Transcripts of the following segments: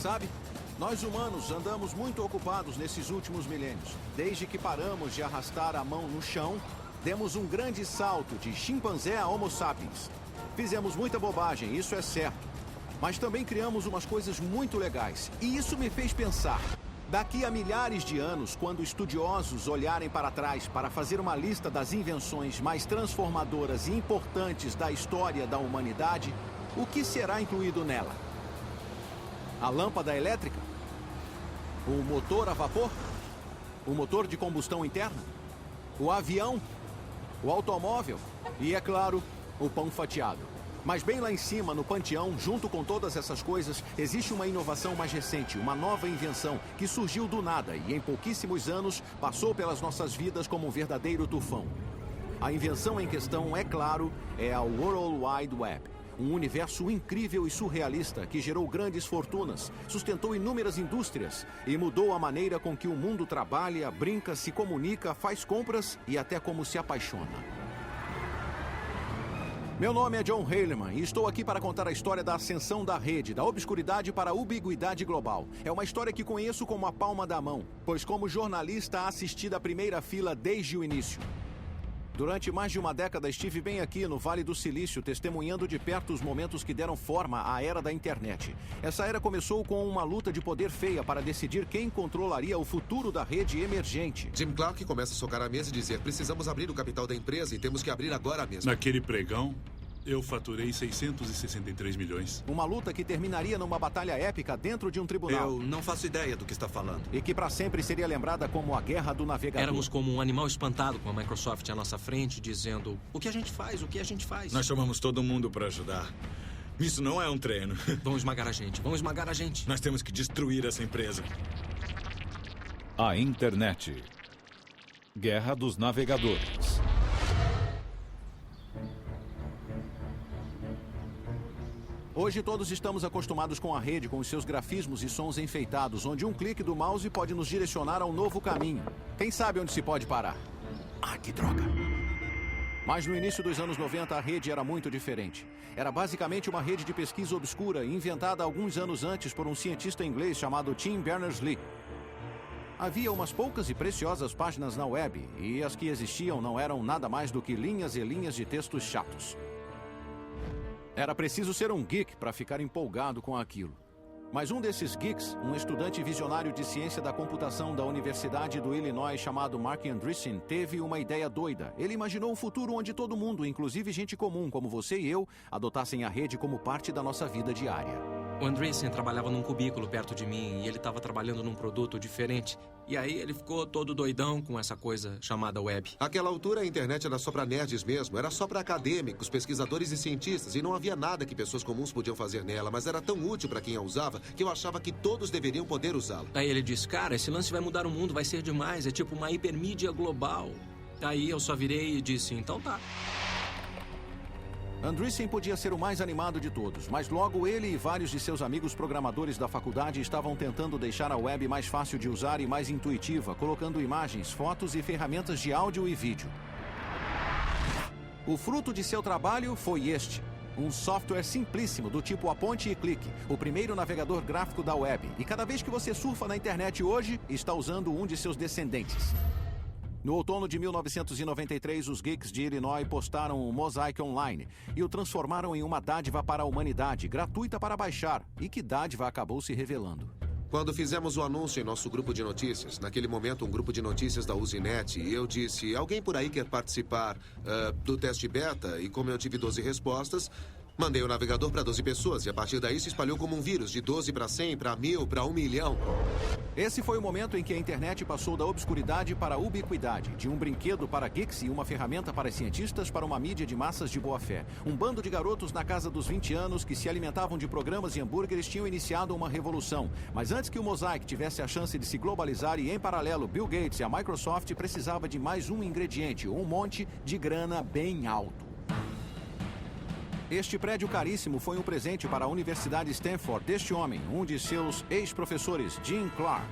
Sabe, nós humanos andamos muito ocupados nesses últimos milênios. Desde que paramos de arrastar a mão no chão, demos um grande salto de chimpanzé a Homo sapiens. Fizemos muita bobagem, isso é certo. Mas também criamos umas coisas muito legais. E isso me fez pensar. Daqui a milhares de anos, quando estudiosos olharem para trás para fazer uma lista das invenções mais transformadoras e importantes da história da humanidade, o que será incluído nela? A lâmpada elétrica? O motor a vapor? O motor de combustão interna? O avião? O automóvel? E, é claro, o pão fatiado. Mas bem lá em cima, no panteão, junto com todas essas coisas, existe uma inovação mais recente, uma nova invenção que surgiu do nada e em pouquíssimos anos passou pelas nossas vidas como um verdadeiro tufão. A invenção em questão, é claro, é a World Wide Web. Um universo incrível e surrealista que gerou grandes fortunas, sustentou inúmeras indústrias e mudou a maneira com que o mundo trabalha, brinca, se comunica, faz compras e até como se apaixona. Meu nome é John Heilemann e estou aqui para contar a história da ascensão da rede, da obscuridade para a ubiquidade global. É uma história que conheço como a palma da mão, pois como jornalista assisti da primeira fila desde o início. Durante mais de uma década estive bem aqui no Vale do Silício, testemunhando de perto os momentos que deram forma à era da internet. Essa era começou com uma luta de poder feia para decidir quem controlaria o futuro da rede emergente. Jim Clark começa a socar a mesa e dizer: precisamos abrir o capital da empresa e temos que abrir agora mesmo. Naquele pregão, eu faturei 663 milhões. Uma luta que terminaria numa batalha épica dentro de um tribunal. Eu não faço ideia do que está falando. E que para sempre seria lembrada como a Guerra do Navegador. Éramos como um animal espantado com a Microsoft à nossa frente, dizendo: o que a gente faz, o que a gente faz? Nós chamamos todo mundo para ajudar. Isso não é um treino. Vão esmagar a gente, vão esmagar a gente. Nós temos que destruir essa empresa. A internet. Guerra dos Navegadores. Hoje todos estamos acostumados com a rede, com os seus grafismos e sons enfeitados, onde um clique do mouse pode nos direcionar a um novo caminho. Quem sabe onde se pode parar? Ah, que droga! Mas no início dos anos 90 a rede era muito diferente. Era basicamente uma rede de pesquisa obscura, inventada alguns anos antes por um cientista inglês chamado Tim Berners-Lee. Havia umas poucas e preciosas páginas na web, e as que existiam não eram nada mais do que linhas e linhas de textos chatos. Era preciso ser um geek para ficar empolgado com aquilo. Mas um desses geeks, um estudante visionário de ciência da computação da Universidade do Illinois chamado Mark Andreessen, teve uma ideia doida. Ele imaginou um futuro onde todo mundo, inclusive gente comum como você e eu, adotassem a rede como parte da nossa vida diária. O Andreessen trabalhava num cubículo perto de mim e ele estava trabalhando num produto diferente. E aí ele ficou todo doidão com essa coisa chamada web. Àquela altura a internet era só para nerds mesmo, era só para acadêmicos, pesquisadores e cientistas, e não havia nada que pessoas comuns podiam fazer nela, mas era tão útil para quem a usava que eu achava que todos deveriam poder usá-la. Aí ele disse: cara, esse lance vai mudar o mundo, vai ser demais, é tipo uma hipermídia global. Aí eu só virei e disse: então tá. Andreessen podia ser o mais animado de todos, mas logo ele e vários de seus amigos programadores da faculdade estavam tentando deixar a web mais fácil de usar e mais intuitiva, colocando imagens, fotos e ferramentas de áudio e vídeo. O fruto de seu trabalho foi este: um software simplíssimo do tipo aponte e clique, o primeiro navegador gráfico da web. E cada vez que você surfa na internet hoje, está usando um de seus descendentes. No outono de 1993, os geeks de Illinois postaram o Mosaic Online e o transformaram em uma dádiva para a humanidade, gratuita para baixar, e que dádiva acabou se revelando. Quando fizemos o anúncio em nosso grupo de notícias, naquele momento um grupo de notícias da Usenet, e eu disse: alguém por aí quer participar do teste beta? E como eu tive 12 respostas, mandei o navegador para 12 pessoas, e a partir daí se espalhou como um vírus, de 12 para 100, para 1000, para 1 milhão. Esse foi o momento em que a internet passou da obscuridade para a ubiquidade, de um brinquedo para geeks e uma ferramenta para cientistas para uma mídia de massas de boa-fé. Um bando de garotos na casa dos 20 anos que se alimentavam de programas e hambúrgueres tinham iniciado uma revolução. Mas antes que o Mosaic tivesse a chance de se globalizar e, em paralelo, Bill Gates e a Microsoft precisava de mais um ingrediente, um monte de grana bem alto. Este prédio caríssimo foi um presente para a Universidade Stanford deste homem, um de seus ex-professores, Jim Clark.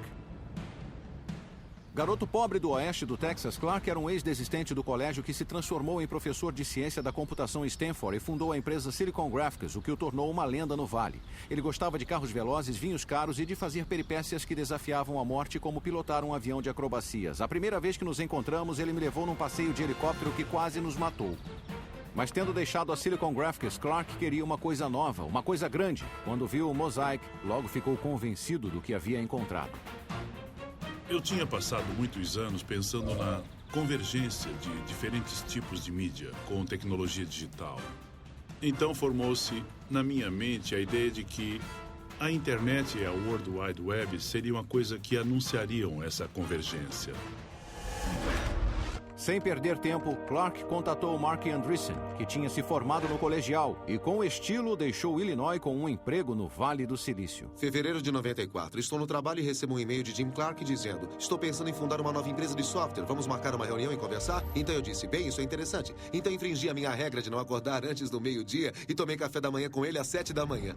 Garoto pobre do oeste do Texas, Clark era um ex-desistente do colégio que se transformou em professor de ciência da computação em Stanford e fundou a empresa Silicon Graphics, o que o tornou uma lenda no Vale. Ele gostava de carros velozes, vinhos caros e de fazer peripécias que desafiavam a morte, como pilotar um avião de acrobacias. A primeira vez que nos encontramos, ele me levou num passeio de helicóptero que quase nos matou. Mas tendo deixado a Silicon Graphics, Clark queria uma coisa nova, uma coisa grande. Quando viu o Mosaic, logo ficou convencido do que havia encontrado. Eu tinha passado muitos anos pensando na convergência de diferentes tipos de mídia com tecnologia digital. Então formou-se na minha mente a ideia de que a internet e a World Wide Web seriam a coisa que anunciariam essa convergência. Sem perder tempo, Clark contatou Mark Andreessen, que tinha se formado no colegial e, com estilo, deixou Illinois com um emprego no Vale do Silício. Fevereiro de 94. Estou no trabalho e recebo um e-mail de Jim Clark dizendo: estou pensando em fundar uma nova empresa de software. Vamos marcar uma reunião e conversar? Então eu disse: bem, isso é interessante. Então infringi a minha regra de não acordar antes do meio-dia e tomei café da manhã com ele às 7 da manhã.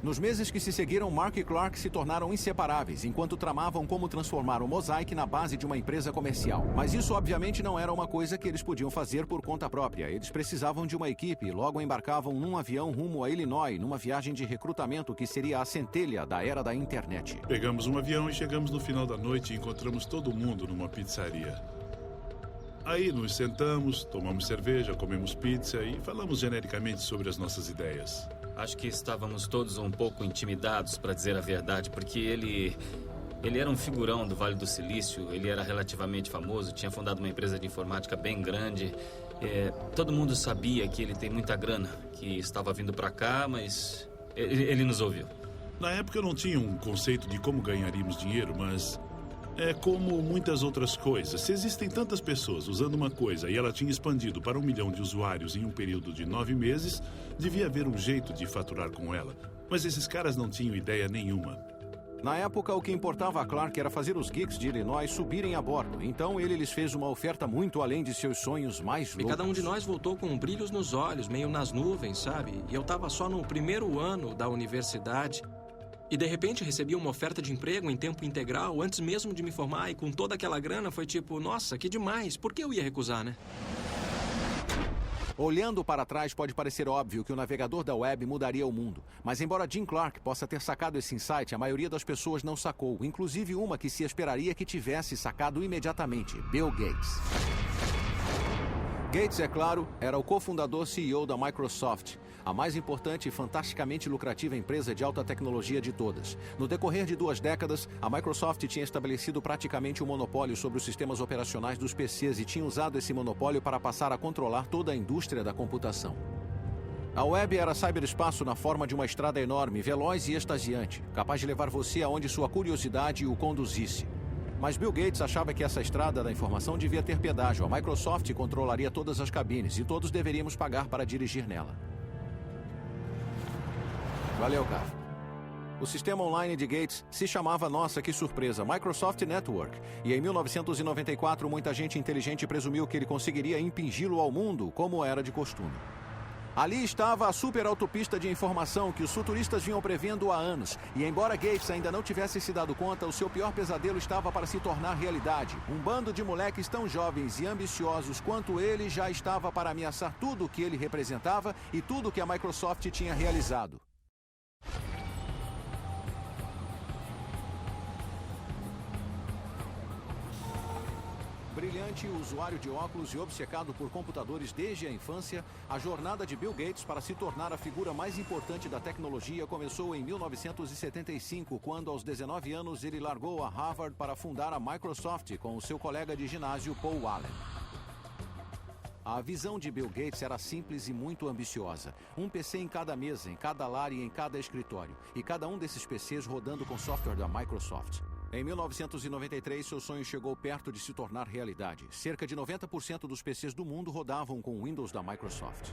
Nos meses que se seguiram, Mark e Clark se tornaram inseparáveis, enquanto tramavam como transformar o Mosaic na base de uma empresa comercial. Mas isso, obviamente, não era uma coisa que eles podiam fazer por conta própria. Eles precisavam de uma equipe e logo embarcavam num avião rumo a Illinois, numa viagem de recrutamento que seria a centelha da era da internet. Pegamos um avião e chegamos no final da noite e encontramos todo mundo numa pizzaria. Aí nos sentamos, tomamos cerveja, comemos pizza e falamos genericamente sobre as nossas ideias. Acho que estávamos todos um pouco intimidados, para dizer a verdade, porque ele era um figurão do Vale do Silício, ele era relativamente famoso, tinha fundado uma empresa de informática bem grande. Todo mundo sabia que ele tem muita grana, que estava vindo para cá, mas ele nos ouviu. Na época eu não tinha um conceito de como ganharíamos dinheiro, mas é como muitas outras coisas. Se existem tantas pessoas usando uma coisa e ela tinha expandido para 1 milhão de usuários em um período de 9 meses, devia haver um jeito de faturar com ela. Mas esses caras não tinham ideia nenhuma. Na época, o que importava a Clark era fazer os geeks de Illinois subirem a bordo. Então, ele lhes fez uma oferta muito além de seus sonhos mais loucos. E cada um de nós voltou com brilhos nos olhos, meio nas nuvens, sabe? E eu tava só no primeiro ano da universidade. E de repente recebi uma oferta de emprego em tempo integral antes mesmo de me formar, e com toda aquela grana foi tipo, nossa, que demais, por que eu ia recusar, né? Olhando para trás, pode parecer óbvio que o navegador da web mudaria o mundo. Mas embora Jim Clark possa ter sacado esse insight, a maioria das pessoas não sacou, inclusive uma que se esperaria que tivesse sacado imediatamente, Bill Gates. Gates, é claro, era o cofundador CEO da Microsoft, a mais importante e fantasticamente lucrativa empresa de alta tecnologia de todas. No decorrer de 2 décadas, a Microsoft tinha estabelecido praticamente um monopólio sobre os sistemas operacionais dos PCs e tinha usado esse monopólio para passar a controlar toda a indústria da computação. A web era ciberespaço na forma de uma estrada enorme, veloz e extasiante, capaz de levar você aonde sua curiosidade o conduzisse. Mas Bill Gates achava que essa estrada da informação devia ter pedágio. A Microsoft controlaria todas as cabines e todos deveríamos pagar para dirigir nela. Valeu, cara. O sistema online de Gates se chamava, nossa, que surpresa, Microsoft Network. E em 1994, muita gente inteligente presumiu que ele conseguiria impingi-lo ao mundo, como era de costume. Ali estava a super autopista de informação que os futuristas vinham prevendo há anos. E embora Gates ainda não tivesse se dado conta, o seu pior pesadelo estava para se tornar realidade. Um bando de moleques tão jovens e ambiciosos quanto ele já estava para ameaçar tudo o que ele representava e tudo o que a Microsoft tinha realizado. Brilhante, usuário de óculos e obcecado por computadores desde a infância, a jornada de Bill Gates para se tornar a figura mais importante da tecnologia começou em 1975, quando aos 19 anos ele largou a Harvard para fundar a Microsoft com o seu colega de ginásio Paul Allen. A visão de Bill Gates era simples e muito ambiciosa. Um PC em cada mesa, em cada lar e em cada escritório. E cada um desses PCs rodando com software da Microsoft. Em 1993, seu sonho chegou perto de se tornar realidade. Cerca de 90% dos PCs do mundo rodavam com o Windows da Microsoft.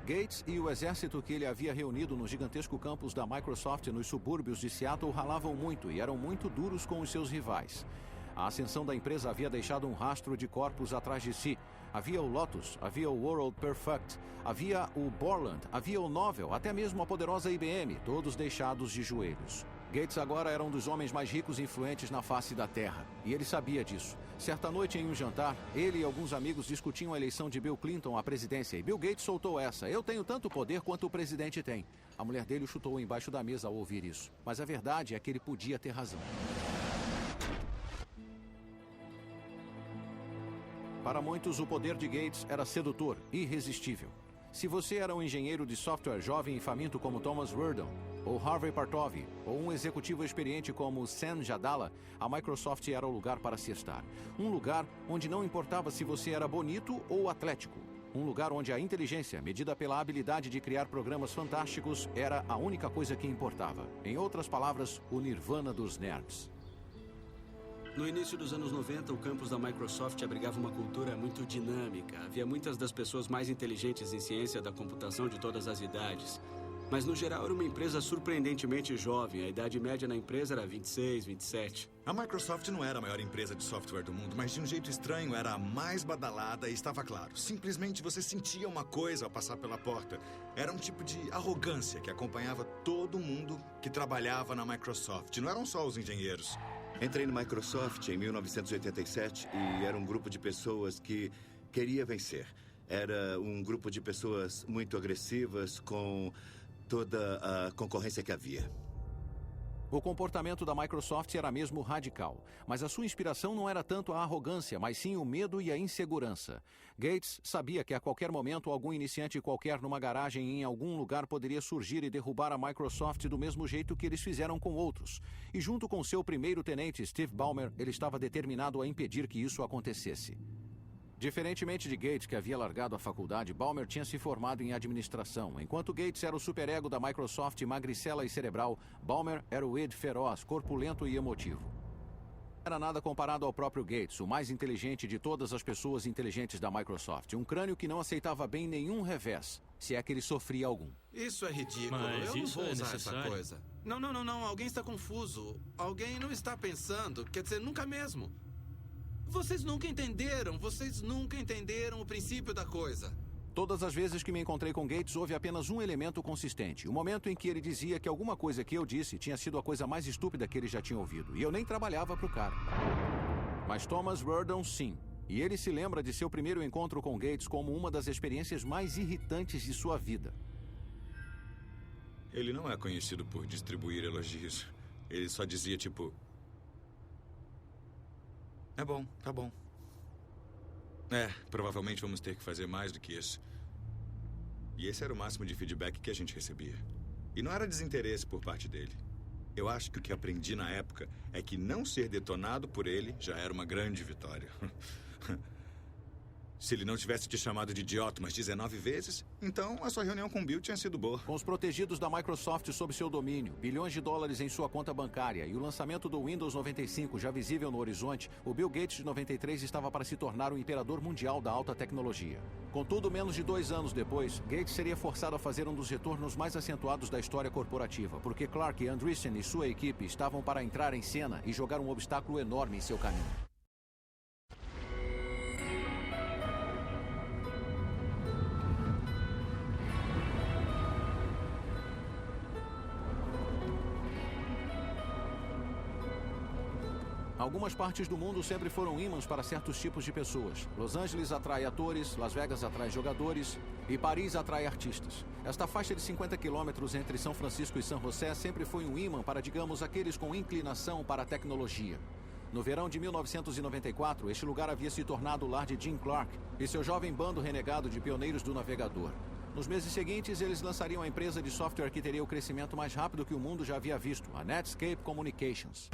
Gates e o exército que ele havia reunido no gigantesco campus da Microsoft nos subúrbios de Seattle ralavam muito e eram muito duros com os seus rivais. A ascensão da empresa havia deixado um rastro de corpos atrás de si. Havia o Lotus, havia o World Perfect, havia o Borland, havia o Novell, até mesmo a poderosa IBM, todos deixados de joelhos. Gates agora era um dos homens mais ricos e influentes na face da Terra, e ele sabia disso. Certa noite, em um jantar, ele e alguns amigos discutiam a eleição de Bill Clinton à presidência, e Bill Gates soltou essa: "Eu tenho tanto poder quanto o presidente tem." A mulher dele o chutou embaixo da mesa ao ouvir isso. Mas a verdade é que ele podia ter razão. Para muitos, o poder de Gates era sedutor, irresistível. Se você era um engenheiro de software jovem e faminto como Thomas Werdon, ou Harvey Partovi, ou um executivo experiente como Sam Jadala, a Microsoft era o lugar para se estar. Um lugar onde não importava se você era bonito ou atlético. Um lugar onde a inteligência, medida pela habilidade de criar programas fantásticos, era a única coisa que importava. Em outras palavras, o nirvana dos nerds. No início dos anos 90, o campus da Microsoft abrigava uma cultura muito dinâmica. Havia muitas das pessoas mais inteligentes em ciência da computação de todas as idades. Mas, no geral, era uma empresa surpreendentemente jovem. A idade média na empresa era 26, 27. A Microsoft não era a maior empresa de software do mundo, mas de um jeito estranho era a mais badalada e estava claro. Simplesmente você sentia uma coisa ao passar pela porta. Era um tipo de arrogância que acompanhava todo mundo que trabalhava na Microsoft. Não eram só os engenheiros. Entrei no Microsoft em 1987 e era um grupo de pessoas que queria vencer. Era um grupo de pessoas muito agressivas com toda a concorrência que havia. O comportamento da Microsoft era mesmo radical, mas a sua inspiração não era tanto a arrogância, mas sim o medo e a insegurança. Gates sabia que a qualquer momento algum iniciante qualquer numa garagem em algum lugar poderia surgir e derrubar a Microsoft do mesmo jeito que eles fizeram com outros. E junto com seu primeiro-tenente, Steve Ballmer, ele estava determinado a impedir que isso acontecesse. Diferentemente de Gates, que havia largado a faculdade, Ballmer tinha se formado em administração. Enquanto Gates era o superego da Microsoft, magricela e cerebral, Ballmer era o Ed feroz, corpulento e emotivo. Não era nada comparado ao próprio Gates, o mais inteligente de todas as pessoas inteligentes da Microsoft. Um crânio que não aceitava bem nenhum revés, se é que ele sofria algum. Isso é ridículo. Mas eu não isso vou é usar necessário. essa coisa. Não. Alguém está confuso. Alguém não está pensando. Quer dizer, nunca mesmo. Vocês nunca entenderam o princípio da coisa. Todas as vezes que me encontrei com Gates, houve apenas um elemento consistente. O momento em que ele dizia que alguma coisa que eu disse tinha sido a coisa mais estúpida que ele já tinha ouvido. E eu nem trabalhava pro cara. Mas Thomas Werdon, sim. E ele se lembra de seu primeiro encontro com Gates como uma das experiências mais irritantes de sua vida. Ele não é conhecido por distribuir elogios. Ele só dizia, tipo... É bom, tá bom. Provavelmente vamos ter que fazer mais do que isso. E esse era o máximo de feedback que a gente recebia. E não era desinteresse por parte dele. Eu acho que o que aprendi na época é que não ser detonado por ele já era uma grande vitória. Se ele não tivesse te chamado de idiota umas 19 vezes, então a sua reunião com o Bill tinha sido boa. Com os protegidos da Microsoft sob seu domínio, bilhões de dólares em sua conta bancária e o lançamento do Windows 95 já visível no horizonte, o Bill Gates de 93 estava para se tornar o imperador mundial da alta tecnologia. Contudo, menos de 2 anos depois, Gates seria forçado a fazer um dos retornos mais acentuados da história corporativa, porque Clark e Andreessen e sua equipe estavam para entrar em cena e jogar um obstáculo enorme em seu caminho. Algumas partes do mundo sempre foram ímãs para certos tipos de pessoas. Los Angeles atrai atores, Las Vegas atrai jogadores e Paris atrai artistas. Esta faixa de 50 quilômetros entre São Francisco e São José sempre foi um ímã para, digamos, aqueles com inclinação para a tecnologia. No verão de 1994, este lugar havia se tornado o lar de Jim Clark e seu jovem bando renegado de pioneiros do navegador. Nos meses seguintes, eles lançariam a empresa de software que teria o crescimento mais rápido que o mundo já havia visto, a Netscape Communications.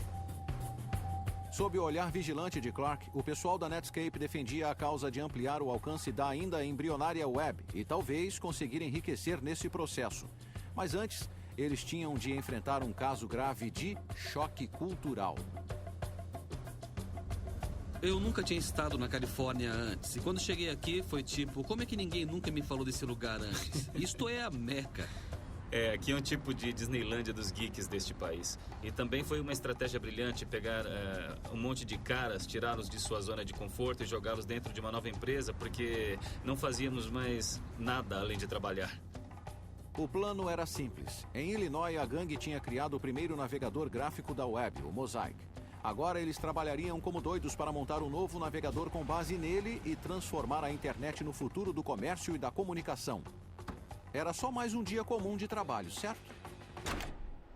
Sob o olhar vigilante de Clark, o pessoal da Netscape defendia a causa de ampliar o alcance da ainda embrionária web e talvez conseguir enriquecer nesse processo. Mas antes, eles tinham de enfrentar um caso grave de choque cultural. Eu nunca tinha estado na Califórnia antes. E quando cheguei aqui, foi tipo, como é que ninguém nunca me falou desse lugar antes? Isto é a Meca. Aqui é um tipo de Disneylândia dos geeks deste país. E também foi uma estratégia brilhante pegar um monte de caras, tirá-los de sua zona de conforto e jogá-los dentro de uma nova empresa, porque não fazíamos mais nada além de trabalhar. O plano era simples. Em Illinois, a gangue tinha criado o primeiro navegador gráfico da web, o Mosaic. Agora eles trabalhariam como doidos para montar um novo navegador com base nele e transformar a internet no futuro do comércio e da comunicação. Era só mais um dia comum de trabalho, certo?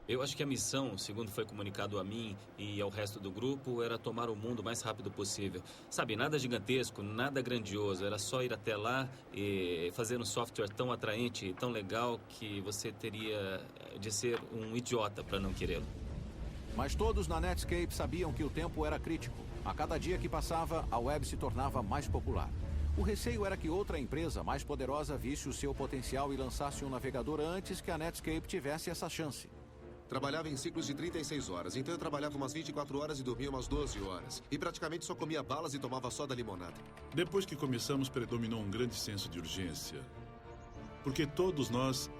Eu acho que a missão, segundo foi comunicado a mim e ao resto do grupo, era tomar o mundo o mais rápido possível. Sabe, nada gigantesco, nada grandioso. Era só ir até lá e fazer um software tão atraente e tão legal que você teria de ser um idiota para não querê-lo. Mas todos na Netscape sabiam que o tempo era crítico. A cada dia que passava, a web se tornava mais popular. O receio era que outra empresa mais poderosa visse o seu potencial e lançasse um navegador antes que a Netscape tivesse essa chance. Trabalhava em ciclos de 36 horas, então eu trabalhava umas 24 horas e dormia umas 12 horas. E praticamente só comia balas e tomava soda limonada. Depois que começamos, predominou um grande senso de urgência. Porque todos nós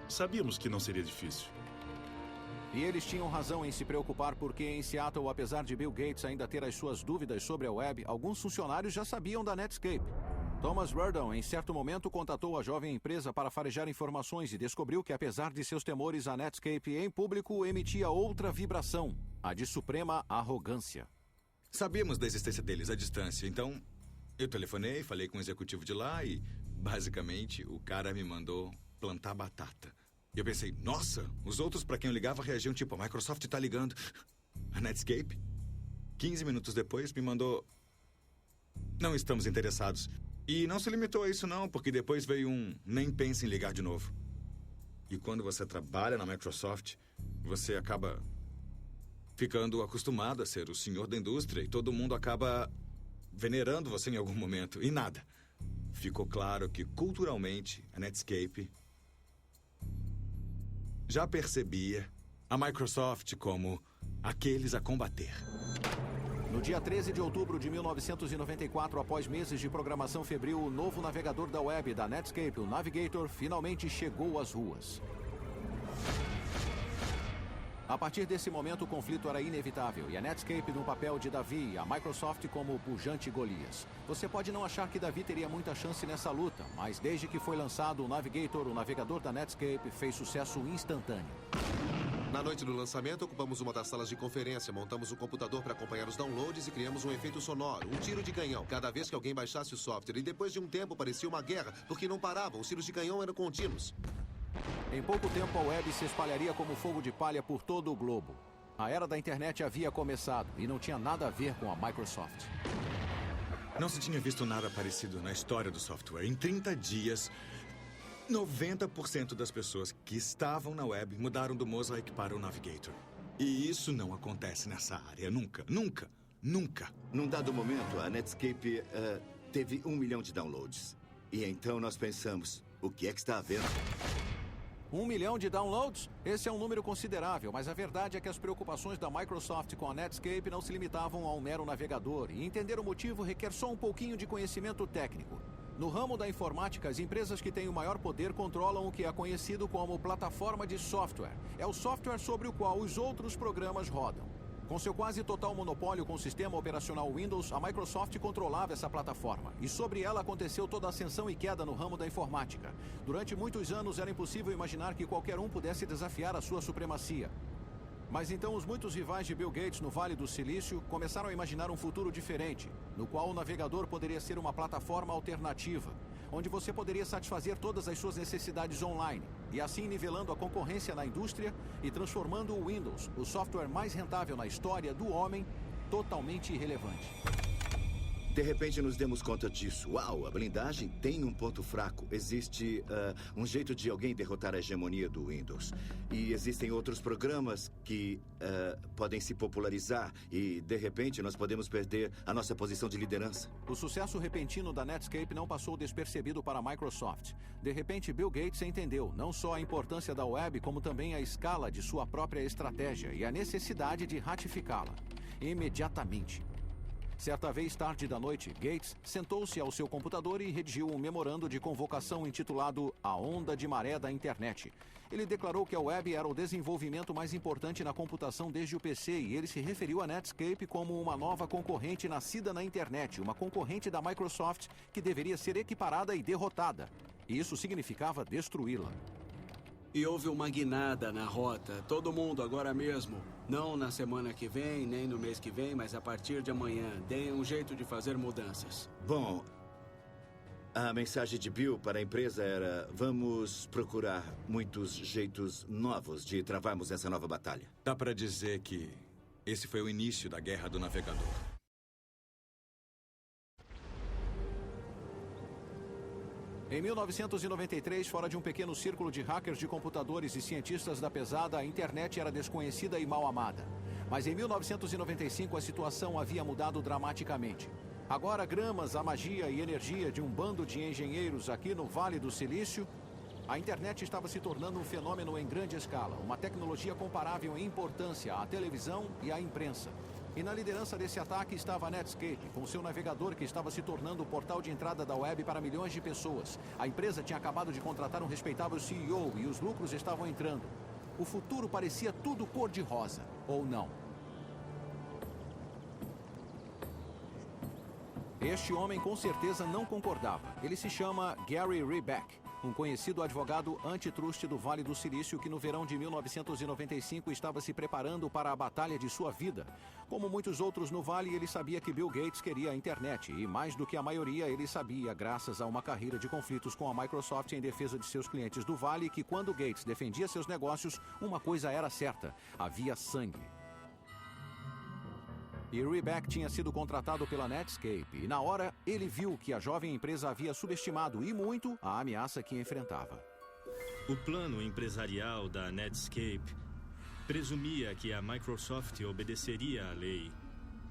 sabíamos que não seria difícil. E eles tinham razão em se preocupar porque em Seattle, apesar de Bill Gates ainda ter as suas dúvidas sobre a web, alguns funcionários já sabiam da Netscape. Thomas Reardon, em certo momento, contatou a jovem empresa para farejar informações e descobriu que, apesar de seus temores, a Netscape em público emitia outra vibração, a de suprema arrogância. Sabíamos da existência deles à distância, então eu telefonei, falei com o executivo de lá e, basicamente, o cara me mandou plantar batata. E eu pensei, nossa, os outros para quem eu ligava reagiam tipo, a Microsoft tá ligando. A Netscape, 15 minutos depois, me mandou, não estamos interessados. E não se limitou a isso não, porque depois veio um, nem pense em ligar de novo. E quando você trabalha na Microsoft, você acaba ficando acostumado a ser o senhor da indústria e todo mundo acaba venerando você em algum momento. E nada. Ficou claro que, culturalmente, a Netscape já percebia a Microsoft como aqueles a combater. No dia 13 de outubro de 1994, após meses de programação febril, o novo navegador da web da Netscape, o Navigator, finalmente chegou às ruas. A partir desse momento, o conflito era inevitável e a Netscape no papel de Davi e a Microsoft como o pujante Golias. Você pode não achar que Davi teria muita chance nessa luta, mas desde que foi lançado o Navigator, o navegador da Netscape fez sucesso instantâneo. Na noite do lançamento, ocupamos uma das salas de conferência, montamos um computador para acompanhar os downloads e criamos um efeito sonoro, um tiro de canhão, cada vez que alguém baixasse o software. E depois de um tempo parecia uma guerra, porque não paravam, os tiros de canhão eram contínuos. Em pouco tempo, a web se espalharia como fogo de palha por todo o globo. A era da internet havia começado e não tinha nada a ver com a Microsoft. Não se tinha visto nada parecido na história do software. Em 30 dias... 90% das pessoas que estavam na web mudaram do Mosaic para o Navigator. E isso não acontece nessa área. Nunca, nunca, nunca. Num dado momento, a Netscape teve 1 milhão de downloads. E então nós pensamos, o que é que está havendo? 1 milhão de downloads? Esse é um número considerável, mas a verdade é que as preocupações da Microsoft com a Netscape não se limitavam a um mero navegador. E entender o motivo requer só um pouquinho de conhecimento técnico. No ramo da informática, as empresas que têm o maior poder controlam o que é conhecido como plataforma de software. É o software sobre o qual os outros programas rodam. Com seu quase total monopólio com o sistema operacional Windows, a Microsoft controlava essa plataforma. E sobre ela aconteceu toda a ascensão e queda no ramo da informática. Durante muitos anos era impossível imaginar que qualquer um pudesse desafiar a sua supremacia. Mas então os muitos rivais de Bill Gates no Vale do Silício começaram a imaginar um futuro diferente, no qual o navegador poderia ser uma plataforma alternativa, onde você poderia satisfazer todas as suas necessidades online, e assim nivelando a concorrência na indústria e transformando o Windows, o software mais rentável na história do homem, totalmente irrelevante. De repente nos demos conta disso. Uau, a blindagem tem um ponto fraco. Existe um jeito de alguém derrotar a hegemonia do Windows. E existem outros programas que podem se popularizar e, de repente, nós podemos perder a nossa posição de liderança. O sucesso repentino da Netscape não passou despercebido para a Microsoft. De repente, Bill Gates entendeu não só a importância da web, como também a escala de sua própria estratégia e a necessidade de ratificá-la. Imediatamente. Certa vez, tarde da noite, Gates sentou-se ao seu computador e redigiu um memorando de convocação intitulado A Onda de Maré da Internet. Ele declarou que a web era o desenvolvimento mais importante na computação desde o PC e ele se referiu à Netscape como uma nova concorrente nascida na internet, uma concorrente da Microsoft que deveria ser equiparada e derrotada. E isso significava destruí-la. E houve uma guinada na rota. Todo mundo agora mesmo. Não na semana que vem, nem no mês que vem, mas a partir de amanhã. Deem um jeito de fazer mudanças. Bom, a mensagem de Bill para a empresa era: vamos procurar muitos jeitos novos de travarmos essa nova batalha. Dá para dizer que esse foi o início da Guerra do Navegador. Em 1993, fora de um pequeno círculo de hackers de computadores e cientistas da pesada, a internet era desconhecida e mal amada. Mas em 1995, a situação havia mudado dramaticamente. Agora, gramas a magia e energia de um bando de engenheiros aqui no Vale do Silício, a internet estava se tornando um fenômeno em grande escala, uma tecnologia comparável em importância à televisão e à imprensa. E na liderança desse ataque estava a Netscape, com seu navegador que estava se tornando o portal de entrada da web para milhões de pessoas. A empresa tinha acabado de contratar um respeitável CEO e os lucros estavam entrando. O futuro parecia tudo cor-de-rosa, ou não. Este homem com certeza não concordava. Ele se chama Gary Reback, um conhecido advogado antitrust do Vale do Silício que no verão de 1995 estava se preparando para a batalha de sua vida. Como muitos outros no Vale, ele sabia que Bill Gates queria a internet e, mais do que a maioria, ele sabia, graças a uma carreira de conflitos com a Microsoft em defesa de seus clientes do Vale, que quando Gates defendia seus negócios, uma coisa era certa: havia sangue. E Reback tinha sido contratado pela Netscape e, na hora, ele viu que a jovem empresa havia subestimado e muito a ameaça que enfrentava. O plano empresarial da Netscape presumia que a Microsoft obedeceria à lei,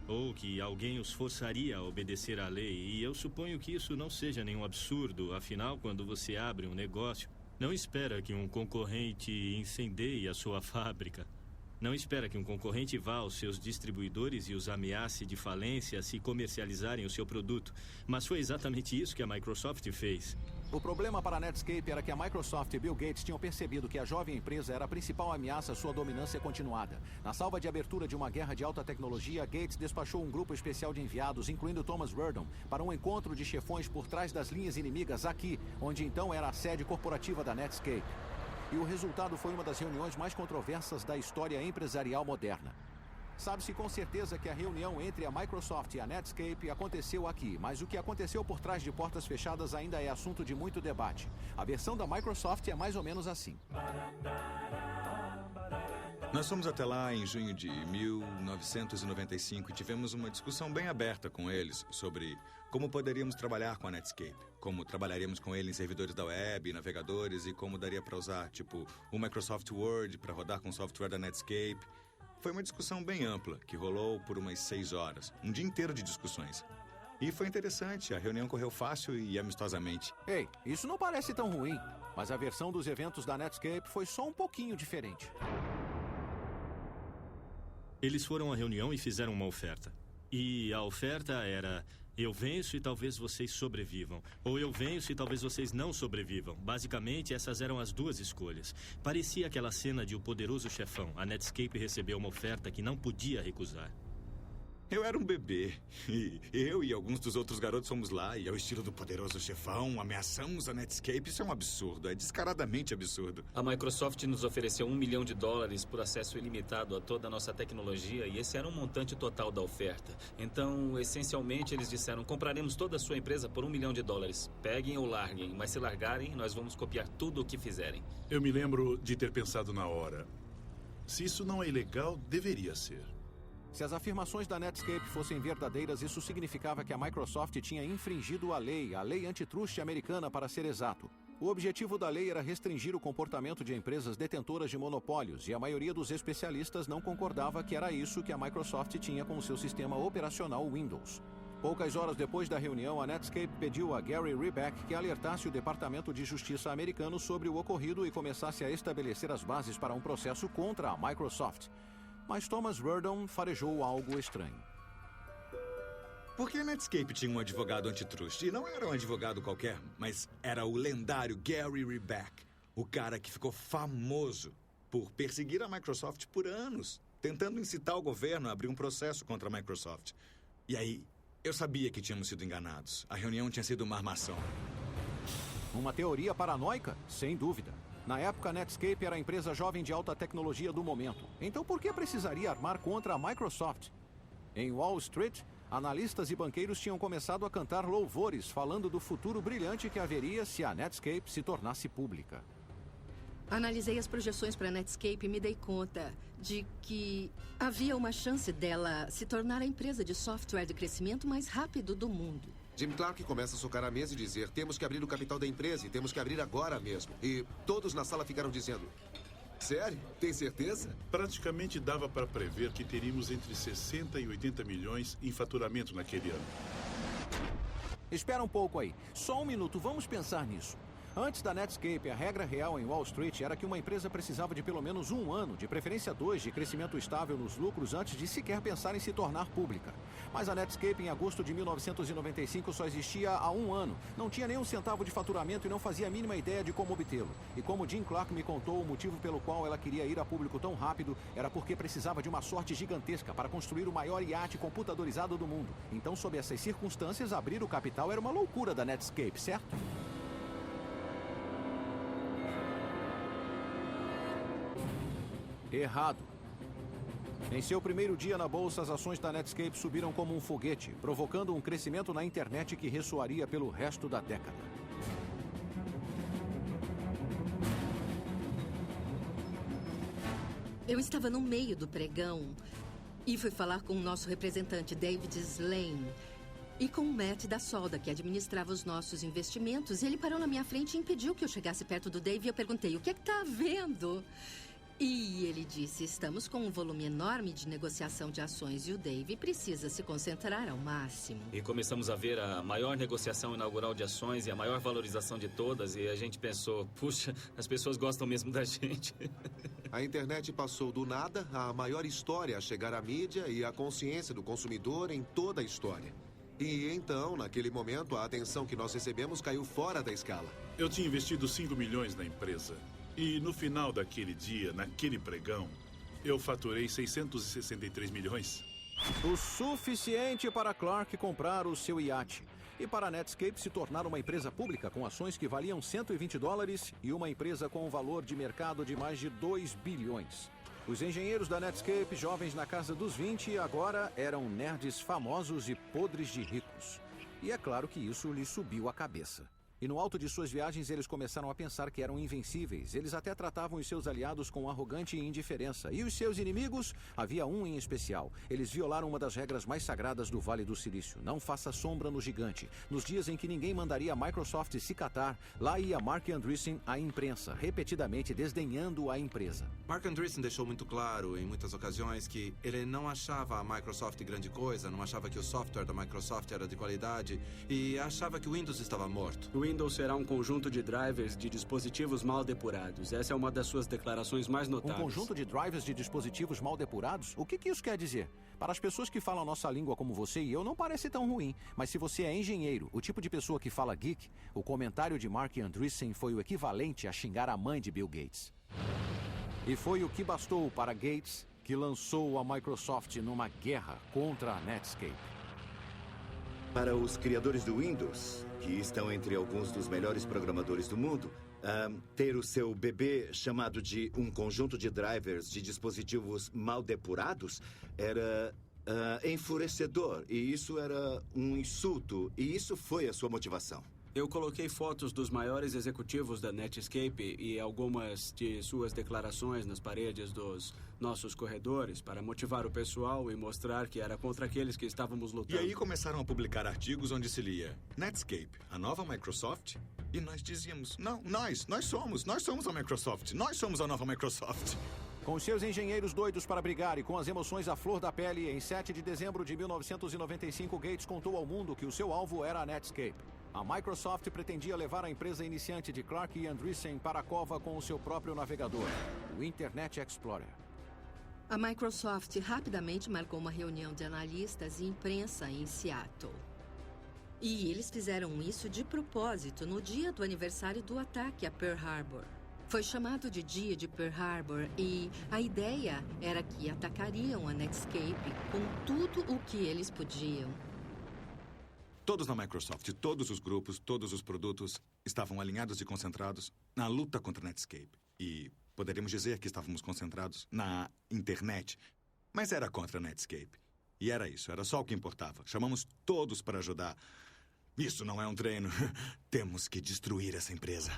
ou que alguém os forçaria a obedecer à lei, e eu suponho que isso não seja nenhum absurdo, afinal, quando você abre um negócio, não espera que um concorrente incendeie a sua fábrica. Não espera que um concorrente vá aos seus distribuidores e os ameace de falência se comercializarem o seu produto. Mas foi exatamente isso que a Microsoft fez. O problema para a Netscape era que a Microsoft e Bill Gates tinham percebido que a jovem empresa era a principal ameaça à sua dominância continuada. Na salva de abertura de uma guerra de alta tecnologia, Gates despachou um grupo especial de enviados, incluindo Thomas Werdon, para um encontro de chefões por trás das linhas inimigas aqui, onde então era a sede corporativa da Netscape. E o resultado foi uma das reuniões mais controversas da história empresarial moderna. Sabe-se com certeza que a reunião entre a Microsoft e a Netscape aconteceu aqui, mas o que aconteceu por trás de portas fechadas ainda é assunto de muito debate. A versão da Microsoft é mais ou menos assim. Nós fomos até lá em junho de 1995 e tivemos uma discussão bem aberta com eles sobre como poderíamos trabalhar com a Netscape, como trabalharíamos com ele em servidores da web, navegadores e como daria para usar, tipo, o Microsoft Word para rodar com o software da Netscape. Foi uma discussão bem ampla, que rolou por umas 6 horas, um dia inteiro de discussões. E foi interessante, a reunião correu fácil e amistosamente. Ei, isso não parece tão ruim, mas a versão dos eventos da Netscape foi só um pouquinho diferente. Eles foram à reunião e fizeram uma oferta. E a oferta era: eu venço e talvez vocês sobrevivam. Ou eu venço e talvez vocês não sobrevivam. Basicamente, essas eram as duas escolhas. Parecia aquela cena de O Poderoso Chefão. A Netscape recebeu uma oferta que não podia recusar. Eu era um bebê. E eu e alguns dos outros garotos fomos lá e, ao estilo do Poderoso Chefão, ameaçamos a Netscape. Isso é um absurdo, é descaradamente absurdo. A Microsoft nos ofereceu $1 milhão por acesso ilimitado a toda a nossa tecnologia e esse era um montante total da oferta. Então, essencialmente, eles disseram: compraremos toda a sua empresa por $1 milhão. Peguem ou larguem, mas se largarem, nós vamos copiar tudo o que fizerem. Eu me lembro de ter pensado na hora: se isso não é ilegal, deveria ser. Se as afirmações da Netscape fossem verdadeiras, isso significava que a Microsoft tinha infringido a lei antitrust americana, para ser exato. O objetivo da lei era restringir o comportamento de empresas detentoras de monopólios, e a maioria dos especialistas não concordava que era isso que a Microsoft tinha com o seu sistema operacional Windows. Poucas horas depois da reunião, a Netscape pediu a Gary Reback que alertasse o Departamento de Justiça americano sobre o ocorrido e começasse a estabelecer as bases para um processo contra a Microsoft. Mas Thomas Werdon farejou algo estranho. Porque a Netscape tinha um advogado antitrust. E não era um advogado qualquer, mas era o lendário Gary Reback. O cara que ficou famoso por perseguir a Microsoft por anos, tentando incitar o governo a abrir um processo contra a Microsoft. E aí, eu sabia que tínhamos sido enganados. A reunião tinha sido uma armação. Uma teoria paranoica? Sem dúvida. Na época, a Netscape era a empresa jovem de alta tecnologia do momento. Então por que precisaria armar contra a Microsoft? Em Wall Street, analistas e banqueiros tinham começado a cantar louvores, falando do futuro brilhante que haveria se a Netscape se tornasse pública. Analisei as projeções para a Netscape e me dei conta de que havia uma chance dela se tornar a empresa de software de crescimento mais rápido do mundo. Jim Clark começa a socar a mesa e dizer: temos que abrir o capital da empresa e temos que abrir agora mesmo. E todos na sala ficaram dizendo: sério? Tem certeza? Praticamente dava para prever que teríamos entre 60 e 80 milhões em faturamento naquele ano. Espera um pouco aí. Só um minuto, vamos pensar nisso. Antes da Netscape, a regra real em Wall Street era que uma empresa precisava de pelo menos 1 ano, de preferência 2, de crescimento estável nos lucros antes de sequer pensar em se tornar pública. Mas a Netscape, em agosto de 1995, só existia há 1 ano. Não tinha nem um centavo de faturamento e não fazia a mínima ideia de como obtê-lo. E como Jim Clark me contou, o motivo pelo qual ela queria ir a público tão rápido era porque precisava de uma sorte gigantesca para construir o maior iate computadorizado do mundo. Então, sob essas circunstâncias, abrir o capital era uma loucura da Netscape, certo? Errado. Em seu primeiro dia na bolsa, as ações da Netscape subiram como um foguete, provocando um crescimento na internet que ressoaria pelo resto da década. Eu estava no meio do pregão e fui falar com o nosso representante, David Slane, e com o Matt da Solda, que administrava os nossos investimentos. Ele parou na minha frente e impediu que eu chegasse perto do Dave e eu perguntei: o que é que está havendo? E ele disse: estamos com um volume enorme de negociação de ações e o Dave precisa se concentrar ao máximo. E começamos a ver a maior negociação inaugural de ações e a maior valorização de todas. E a gente pensou: puxa, as pessoas gostam mesmo da gente. A internet passou do nada à maior história a chegar à mídia e à consciência do consumidor em toda a história. E então, naquele momento, a atenção que nós recebemos caiu fora da escala. Eu tinha investido 5 milhões na empresa. E no final daquele dia, naquele pregão, eu faturei 663 milhões. O suficiente para Clark comprar o seu iate. E para a Netscape se tornar uma empresa pública com ações que valiam $120 e uma empresa com um valor de mercado de mais de 2 bilhões. Os engenheiros da Netscape, jovens na casa dos 20, agora eram nerds famosos e podres de ricos. E é claro que isso lhes subiu a cabeça. E no alto de suas viagens, eles começaram a pensar que eram invencíveis. Eles até tratavam os seus aliados com arrogante indiferença. E os seus inimigos? Havia um em especial. Eles violaram uma das regras mais sagradas do Vale do Silício. Não faça sombra no gigante. Nos dias em que ninguém mandaria a Microsoft se catar, lá ia Marc Andreessen à imprensa, repetidamente desdenhando a empresa. Marc Andreessen deixou muito claro, em muitas ocasiões, que ele não achava a Microsoft grande coisa, não achava que o software da Microsoft era de qualidade e achava que o Windows estava morto. O Windows será um conjunto de drivers de dispositivos mal depurados. Essa é uma das suas declarações mais notáveis. Um conjunto de drivers de dispositivos mal depurados? O que isso quer dizer? Para as pessoas que falam a nossa língua como você e eu, não parece tão ruim. Mas se você é engenheiro, o tipo de pessoa que fala geek, o comentário de Marc Andreessen foi o equivalente a xingar a mãe de Bill Gates. E foi o que bastou para Gates, que lançou a Microsoft numa guerra contra a Netscape. Para os criadores do Windows, que estão entre alguns dos melhores programadores do mundo, ter o seu bebê chamado de um conjunto de drivers de dispositivos mal depurados era enfurecedor. E isso era um insulto. E isso foi a sua motivação. Eu coloquei fotos dos maiores executivos da Netscape e algumas de suas declarações nas paredes dos nossos corredores para motivar o pessoal e mostrar que era contra aqueles que estávamos lutando. E aí começaram a publicar artigos onde se lia Netscape, a nova Microsoft? E nós dizíamos: não, nós somos a Microsoft, nós somos a nova Microsoft. Com seus engenheiros doidos para brigar e com as emoções à flor da pele, em 7 de dezembro de 1995, Gates contou ao mundo que o seu alvo era a Netscape. A Microsoft pretendia levar a empresa iniciante de Clark e Andreessen para a cova com o seu próprio navegador, o Internet Explorer. A Microsoft rapidamente marcou uma reunião de analistas e imprensa em Seattle. E eles fizeram isso de propósito no dia do aniversário do ataque a Pearl Harbor. Foi chamado de Dia de Pearl Harbor e a ideia era que atacariam a Netscape com tudo o que eles podiam. Todos na Microsoft, todos os grupos, todos os produtos estavam alinhados e concentrados na luta contra a Netscape. E poderíamos dizer que estávamos concentrados na internet, mas era contra a Netscape. E era isso, era só o que importava. Chamamos todos para ajudar. Isso não é um treino. Temos que destruir essa empresa.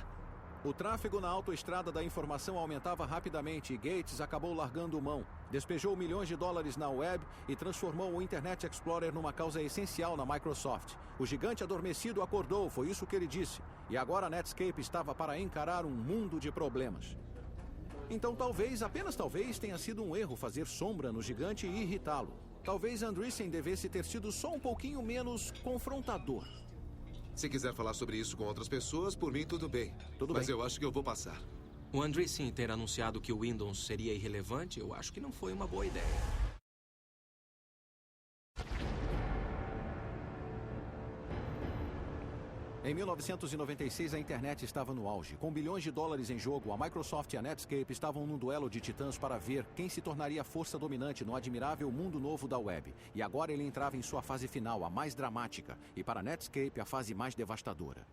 O tráfego na autoestrada da informação aumentava rapidamente e Gates acabou largando mão. Despejou milhões de dólares na web e transformou o Internet Explorer numa causa essencial na Microsoft. O gigante adormecido acordou, foi isso que ele disse. E agora a Netscape estava para encarar um mundo de problemas. Então talvez, apenas talvez, tenha sido um erro fazer sombra no gigante e irritá-lo. Talvez Andreessen devesse ter sido só um pouquinho menos confrontador. Se quiser falar sobre isso com outras pessoas, por mim tudo bem. Mas eu acho que eu vou passar. O Andreessen ter anunciado que o Windows seria irrelevante, eu acho que não foi uma boa ideia. Em 1996, a internet estava no auge. Com bilhões de dólares em jogo, a Microsoft e a Netscape estavam num duelo de titãs para ver quem se tornaria a força dominante no admirável mundo novo da web. E agora ele entrava em sua fase final, a mais dramática, e para a Netscape, a fase mais devastadora.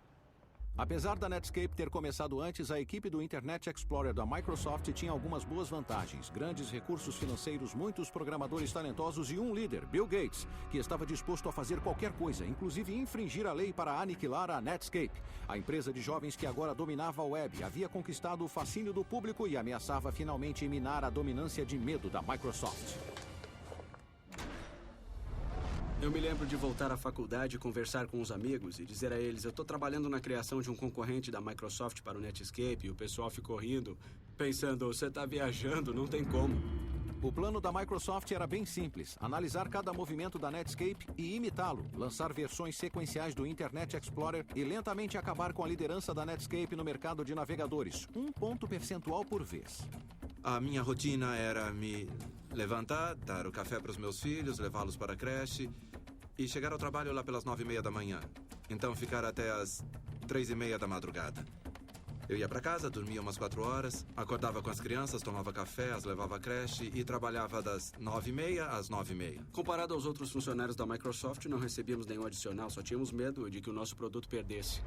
Apesar da Netscape ter começado antes, a equipe do Internet Explorer da Microsoft tinha algumas boas vantagens. Grandes recursos financeiros, muitos programadores talentosos e um líder, Bill Gates, que estava disposto a fazer qualquer coisa, inclusive infringir a lei para aniquilar a Netscape. A empresa de jovens que agora dominava a web havia conquistado o fascínio do público e ameaçava finalmente minar a dominância de medo da Microsoft. Eu me lembro de voltar à faculdade, conversar com os amigos e dizer a eles: eu estou trabalhando na criação de um concorrente da Microsoft para o Netscape. E o pessoal ficou rindo, pensando: você está viajando, não tem como. O plano da Microsoft era bem simples: analisar cada movimento da Netscape e imitá-lo, lançar versões sequenciais do Internet Explorer e lentamente acabar com a liderança da Netscape no mercado de navegadores, 1 ponto percentual por vez. A minha rotina era me levantar, dar o café para os meus filhos, levá-los para a creche e chegar ao trabalho lá pelas 9h30 da manhã. Então ficar até as 3h30 da madrugada. Eu ia para casa, dormia umas 4 horas, acordava com as crianças, tomava café, as levava à creche e trabalhava das 9h30 às 9h30. Comparado aos outros funcionários da Microsoft, não recebíamos nenhum adicional, só tínhamos medo de que o nosso produto perdesse.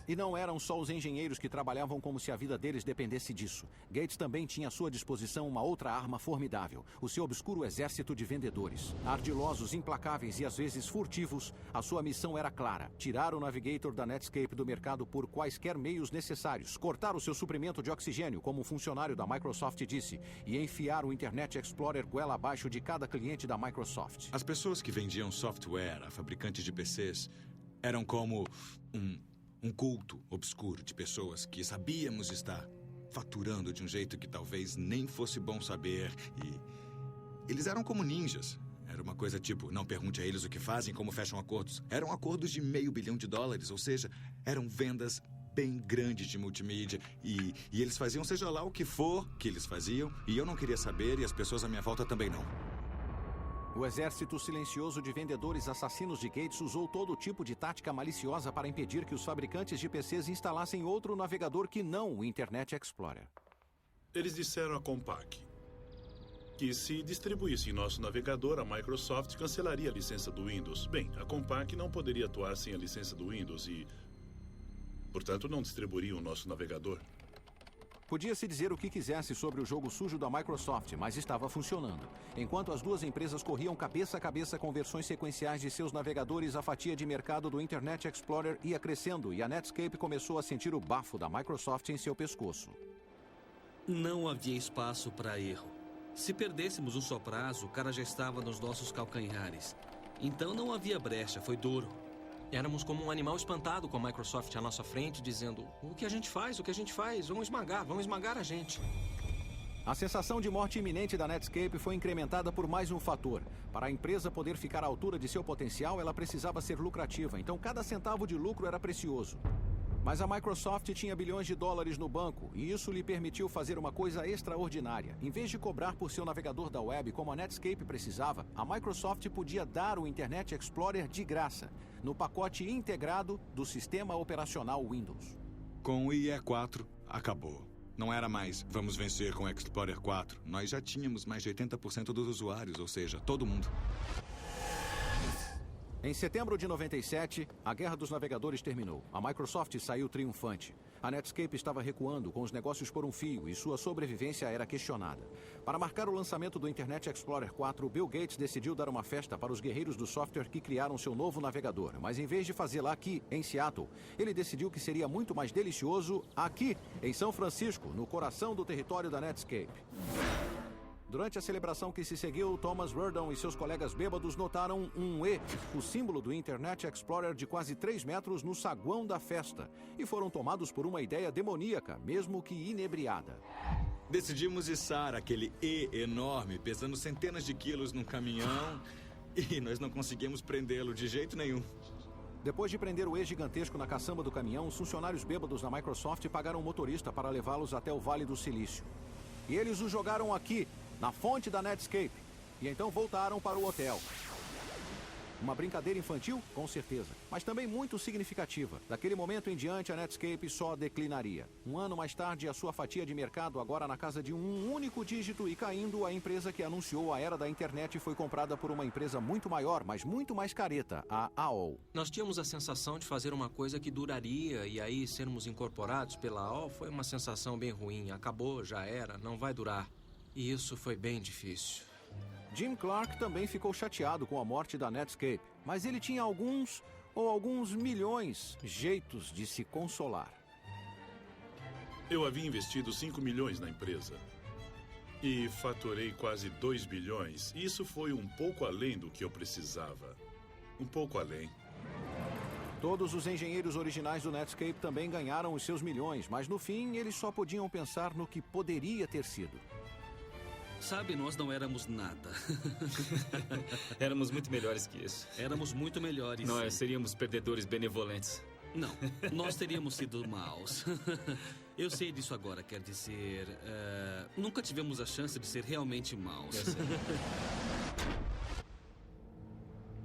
E não eram só os engenheiros que trabalhavam como se a vida deles dependesse disso. Gates também tinha à sua disposição uma outra arma formidável: o seu obscuro exército de vendedores. Ardilosos, implacáveis e às vezes furtivos, a sua missão era clara: tirar o Navigator da Netscape do mercado por quaisquer meios necessários, cortar o seu suprimento de oxigênio, como um funcionário da Microsoft disse, e enfiar o Internet Explorer goela abaixo de cada cliente da Microsoft. As pessoas que vendiam software a fabricantes de PCs eram como um culto obscuro de pessoas que sabíamos estar faturando de um jeito que talvez nem fosse bom saber. E eles eram como ninjas. Era uma coisa tipo: não pergunte a eles o que fazem, como fecham acordos. Eram acordos de $500 milhão, ou seja, eram vendas bem grandes de multimídia. E eles faziam seja lá o que for que eles faziam, e eu não queria saber, e as pessoas à minha volta também não. O exército silencioso de vendedores assassinos de Gates usou todo tipo de tática maliciosa para impedir que os fabricantes de PCs instalassem outro navegador que não o Internet Explorer. Eles disseram à Compaq que se distribuísse nosso navegador, a Microsoft cancelaria a licença do Windows. Bem, a Compaq não poderia atuar sem a licença do Windows e, portanto, não distribuiria o nosso navegador. Podia-se dizer o que quisesse sobre o jogo sujo da Microsoft, mas estava funcionando. Enquanto as duas empresas corriam cabeça a cabeça com versões sequenciais de seus navegadores, a fatia de mercado do Internet Explorer ia crescendo e a Netscape começou a sentir o bafo da Microsoft em seu pescoço. Não havia espaço para erro. Se perdêssemos um só prazo, o cara já estava nos nossos calcanhares. Então não havia brecha, foi duro. Éramos como um animal espantado com a Microsoft à nossa frente, dizendo: o que a gente faz? O que a gente faz? Vão esmagar a gente. A sensação de morte iminente da Netscape foi incrementada por mais um fator. Para a empresa poder ficar à altura de seu potencial, ela precisava ser lucrativa, então cada centavo de lucro era precioso. Mas a Microsoft tinha bilhões de dólares no banco, e isso lhe permitiu fazer uma coisa extraordinária. Em vez de cobrar por seu navegador da web como a Netscape precisava, a Microsoft podia dar o Internet Explorer de graça, no pacote integrado do sistema operacional Windows. Com o IE4, acabou. Não era mais: vamos vencer com o Explorer 4. Nós já tínhamos mais de 80% dos usuários, ou seja, todo mundo. Em setembro de 97, a Guerra dos Navegadores terminou. A Microsoft saiu triunfante. A Netscape estava recuando, com os negócios por um fio, e sua sobrevivência era questionada. Para marcar o lançamento do Internet Explorer 4, Bill Gates decidiu dar uma festa para os guerreiros do software que criaram seu novo navegador. Mas em vez de fazê-la aqui, em Seattle, ele decidiu que seria muito mais delicioso aqui, em São Francisco, no coração do território da Netscape. Durante a celebração que se seguiu, Thomas Werdon e seus colegas bêbados notaram um E, o símbolo do Internet Explorer de quase 3 metros no saguão da festa, e foram tomados por uma ideia demoníaca, mesmo que inebriada. Decidimos içar aquele E enorme, pesando centenas de quilos num caminhão, e nós não conseguimos prendê-lo de jeito nenhum. Depois de prender o E gigantesco na caçamba do caminhão, os funcionários bêbados da Microsoft pagaram um motorista para levá-los até o Vale do Silício. E eles o jogaram aqui, na fonte da Netscape, e então voltaram para o hotel. Uma brincadeira infantil? Com certeza, mas também muito significativa. Daquele momento em diante, a Netscape só declinaria. Um ano mais tarde, a sua fatia de mercado, agora na casa de um único dígito e caindo, a empresa que anunciou a era da internet foi comprada por uma empresa muito maior, mas muito mais careta, a AOL. Nós tínhamos a sensação de fazer uma coisa que duraria, e aí sermos incorporados pela AOL foi uma sensação bem ruim. Acabou, já era, não vai durar. E isso foi bem difícil. Jim Clark também ficou chateado com a morte da Netscape, mas ele tinha alguns milhões jeitos de se consolar. Eu havia investido 5 milhões na empresa e faturei quase 2 bilhões. Isso foi um pouco além do que eu precisava. Um pouco além. Todos os engenheiros originais do Netscape também ganharam os seus milhões, mas no fim eles só podiam pensar no que poderia ter sido. Sabe, nós não éramos nada. Éramos muito melhores que isso. Éramos muito melhores. Nós seríamos perdedores benevolentes. Não, nós teríamos sido maus. Eu sei disso agora, quer dizer... nunca tivemos a chance de ser realmente maus.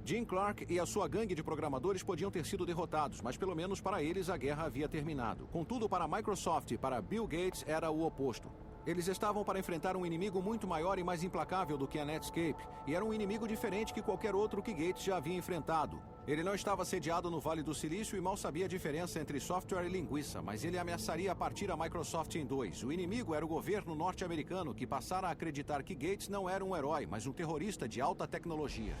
Jim Clark e a sua gangue de programadores podiam ter sido derrotados, mas pelo menos para eles a guerra havia terminado. Contudo, para a Microsoft e para Bill Gates era o oposto. Eles estavam para enfrentar um inimigo muito maior e mais implacável do que a Netscape, e era um inimigo diferente que qualquer outro que Gates já havia enfrentado. Ele não estava sediado no Vale do Silício e mal sabia a diferença entre software e linguiça, mas ele ameaçaria partir a Microsoft em dois. O inimigo era o governo norte-americano, que passara a acreditar que Gates não era um herói, mas um terrorista de alta tecnologia.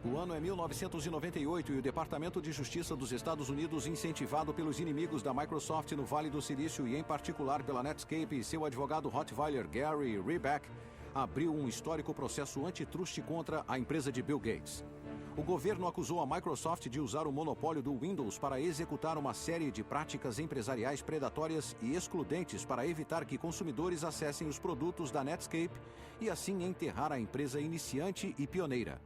O ano é 1998 e o Departamento de Justiça dos Estados Unidos, incentivado pelos inimigos da Microsoft no Vale do Silício e em particular pela Netscape e seu advogado Rottweiler Gary Reback, abriu um histórico processo antitruste contra a empresa de Bill Gates. O governo acusou a Microsoft de usar o monopólio do Windows para executar uma série de práticas empresariais predatórias e excludentes para evitar que consumidores acessem os produtos da Netscape e assim enterrar a empresa iniciante e pioneira.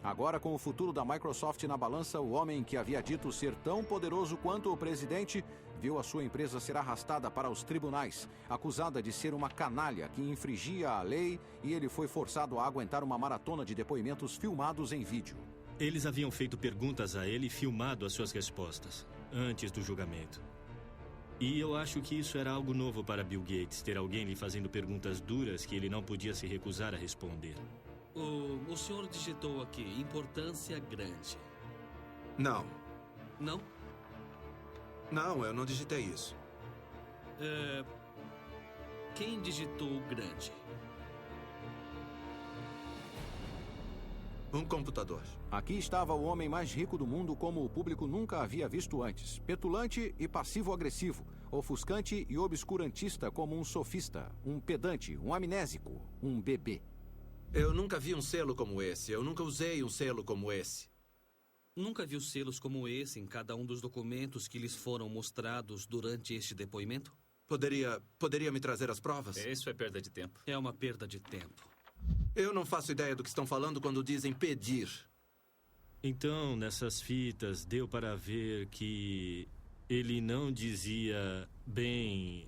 Agora, com o futuro da Microsoft na balança, o homem que havia dito ser tão poderoso quanto o presidente viu a sua empresa ser arrastada para os tribunais, acusada de ser uma canalha que infringia a lei, e ele foi forçado a aguentar uma maratona de depoimentos filmados em vídeo. Eles haviam feito perguntas a ele e filmado as suas respostas, antes do julgamento. E eu acho que isso era algo novo para Bill Gates, ter alguém lhe fazendo perguntas duras que ele não podia se recusar a responder. O senhor digitou aqui, importância grande. Não. Não? Não, eu não digitei isso. Quem digitou grande? Um computador. Aqui estava o homem mais rico do mundo como o público nunca havia visto antes. Petulante e passivo-agressivo. Ofuscante e obscurantista como um sofista. Um pedante, um amnésico, um bebê. Eu nunca vi um selo como esse. Eu nunca usei um selo como esse. Nunca viu selos como esse em cada um dos documentos que lhes foram mostrados durante este depoimento? Poderia me trazer as provas? Isso é perda de tempo. É uma perda de tempo. Eu não faço ideia do que estão falando quando dizem pedir. Então, nessas fitas, deu para ver que ele não dizia bem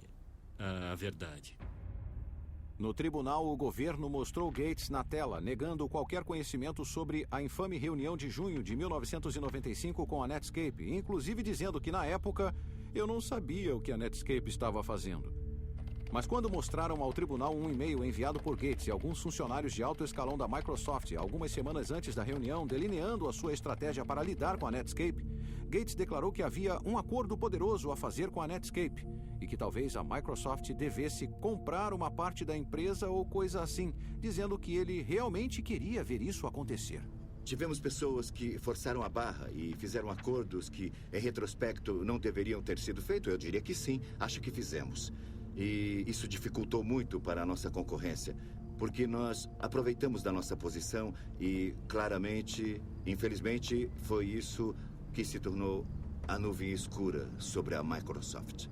a verdade. No tribunal, o governo mostrou Gates na tela, negando qualquer conhecimento sobre a infame reunião de junho de 1995 com a Netscape, inclusive dizendo que, na época, eu não sabia o que a Netscape estava fazendo. Mas quando mostraram ao tribunal um e-mail enviado por Gates e alguns funcionários de alto escalão da Microsoft algumas semanas antes da reunião, delineando a sua estratégia para lidar com a Netscape, Gates declarou que havia um acordo poderoso a fazer com a Netscape e que talvez a Microsoft devesse comprar uma parte da empresa ou coisa assim, dizendo que ele realmente queria ver isso acontecer. Tivemos pessoas que forçaram a barra e fizeram acordos que, em retrospecto, não deveriam ter sido feitos. Eu diria que sim, acho que fizemos. E isso dificultou muito para a nossa concorrência, porque nós aproveitamos da nossa posição e, claramente, infelizmente, foi isso que se tornou a nuvem escura sobre a Microsoft.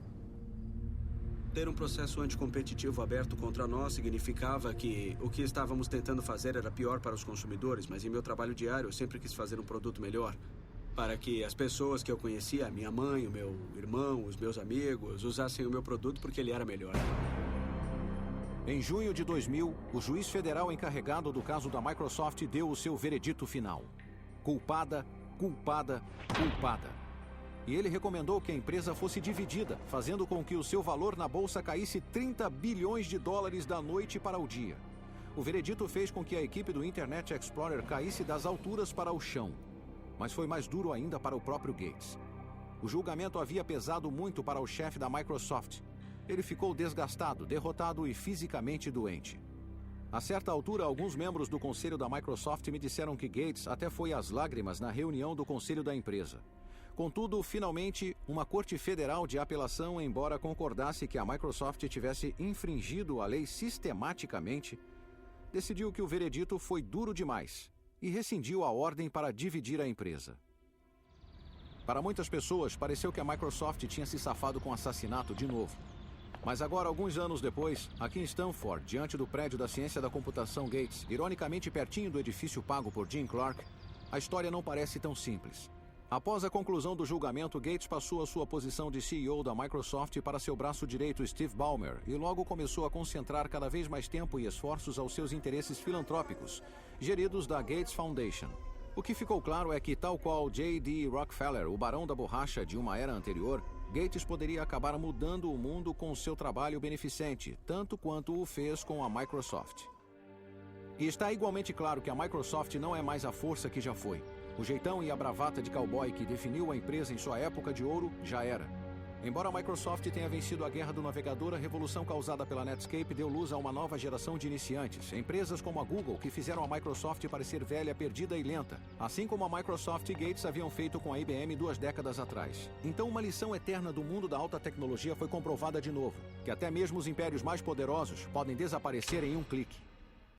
Ter um processo anticompetitivo aberto contra nós significava que o que estávamos tentando fazer era pior para os consumidores, mas em meu trabalho diário eu sempre quis fazer um produto melhor. Para que as pessoas que eu conhecia, minha mãe, o meu irmão, os meus amigos, usassem o meu produto porque ele era melhor. Em junho de 2000, o juiz federal encarregado do caso da Microsoft deu o seu veredito final. Culpada, culpada, culpada. E ele recomendou que a empresa fosse dividida, fazendo com que o seu valor na bolsa caísse 30 bilhões de dólares da noite para o dia. O veredito fez com que a equipe do Internet Explorer caísse das alturas para o chão. Mas foi mais duro ainda para o próprio Gates. O julgamento havia pesado muito para o chefe da Microsoft. Ele ficou desgastado, derrotado e fisicamente doente. A certa altura, alguns membros do conselho da Microsoft me disseram que Gates até foi às lágrimas na reunião do conselho da empresa. Contudo, finalmente, uma corte federal de apelação, embora concordasse que a Microsoft tivesse infringido a lei sistematicamente, decidiu que o veredito foi duro demais e rescindiu a ordem para dividir a empresa. Para muitas pessoas, pareceu que a Microsoft tinha se safado com assassinato de novo. Mas agora, alguns anos depois, aqui em Stanford, diante do prédio da ciência da computação Gates, ironicamente pertinho do edifício pago por Jim Clark, a história não parece tão simples. Após a conclusão do julgamento, Gates passou a sua posição de CEO da Microsoft para seu braço direito, Steve Ballmer, e logo começou a concentrar cada vez mais tempo e esforços aos seus interesses filantrópicos, geridos da Gates Foundation. O que ficou claro é que, tal qual J.D. Rockefeller, o barão da borracha de uma era anterior, Gates poderia acabar mudando o mundo com seu trabalho beneficente, tanto quanto o fez com a Microsoft. E está igualmente claro que a Microsoft não é mais a força que já foi. O jeitão e a bravata de cowboy que definiu a empresa em sua época de ouro já era. Embora a Microsoft tenha vencido a guerra do navegador, a revolução causada pela Netscape deu luz a uma nova geração de iniciantes. Empresas como a Google, que fizeram a Microsoft parecer velha, perdida e lenta. Assim como a Microsoft e Gates haviam feito com a IBM 2 décadas atrás. Então uma lição eterna do mundo da alta tecnologia foi comprovada de novo. Que até mesmo os impérios mais poderosos podem desaparecer em um clique.